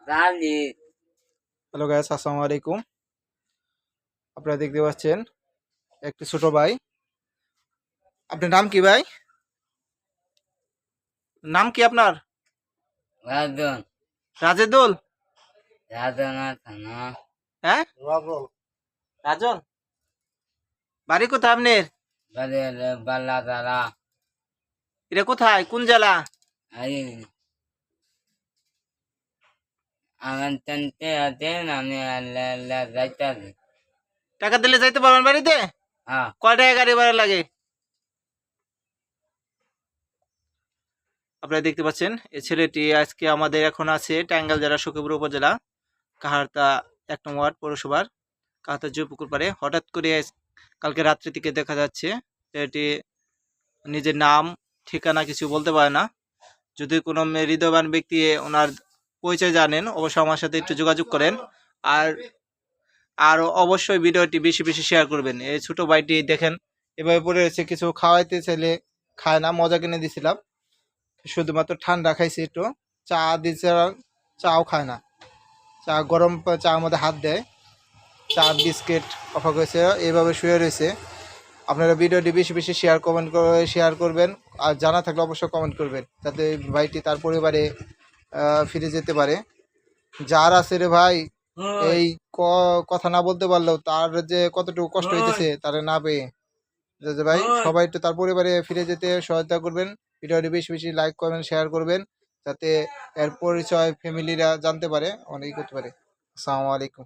Hello guys, আসসালামু আলাইকুম। আপনারা দেখতে পাচ্ছেন একটি ছোট ভাই। আপনার নাম কি ভাই? নাম কি আপনার? রাজন রাজেদুল? রাজনা থানা হ্যাঁ, রাজন। বাড়ি কোথায় আপনার? বাড়ি বাল্লা তারা এটা কোথায়, কোন জেলা? এই আমার টানতে আছেন আমি আল্লাহ আল্লাহ যাইতে আছি। টাকা দিলে যাইতে পারবেন বাড়িতে? হ্যাঁ কয় টাকা গাড়ি ভাড়া লাগে? আপনারা দেখতে পাচ্ছেন এই ছেলেটি আজকে আমাদের এখন আছে টাঙ্গাইল জেলা সখীপুর উপজেলা কাহারতা ১ নং ওয়ার্ড পৌরসভার কাহারতা জয়পুকুর পাড়ে। হঠাৎ করে কালকে রাত্রি থেকে দেখা যাচ্ছে এটি নিজের নাম ঠিকানা কিছু বলতে পারে না। যদি কোনো হৃদয়বান ব্যক্তি ওনার পরিচয় জানেন অবশ্যই আমার সাথে একটু যোগাযোগ করেন। আর আর অবশ্যই ভিডিওটি বেশি বেশি শেয়ার করবেন। এই ছোট ভাইটি দেখেন এভাবে পড়ে রয়েছে, কিছু খাওয়াইতে চাইলে খায় না, মজা কিনে দিছিলাম, শুধুমাত্র ঠান্ডা খাইছে, একটু চা দিচ্ছে, চাও খায় না, চা গরম চার মধ্যে হাত দেয়, চা বিস্কিট অফা করেছে, এইভাবে শুয়ে রয়েছে। আপনারা ভিডিওটি বেশি বেশি শেয়ার করবেন, আর জানা থাকলে অবশ্যই কমেন্ট করবেন যাতে ভাইটি তার পরিবারে ফিরে যেতে পারে। যার আছে রে ভাই এই কথা না বলতে পারলেও তার যে কতটুকু কষ্ট হইতেছে তারে না পেয়ে, যে ভাই সবাই একটু তার পরিবারে ফিরে যেতে সহায়তা করবেন। ভিডিওটি বেশি বেশি লাইক করবেন, শেয়ার করবেন যাতে এর পরিচয় ফ্যামিলিরা জানতে পারে, অনেকেই করতে পারে। আসসালামু আলাইকুম।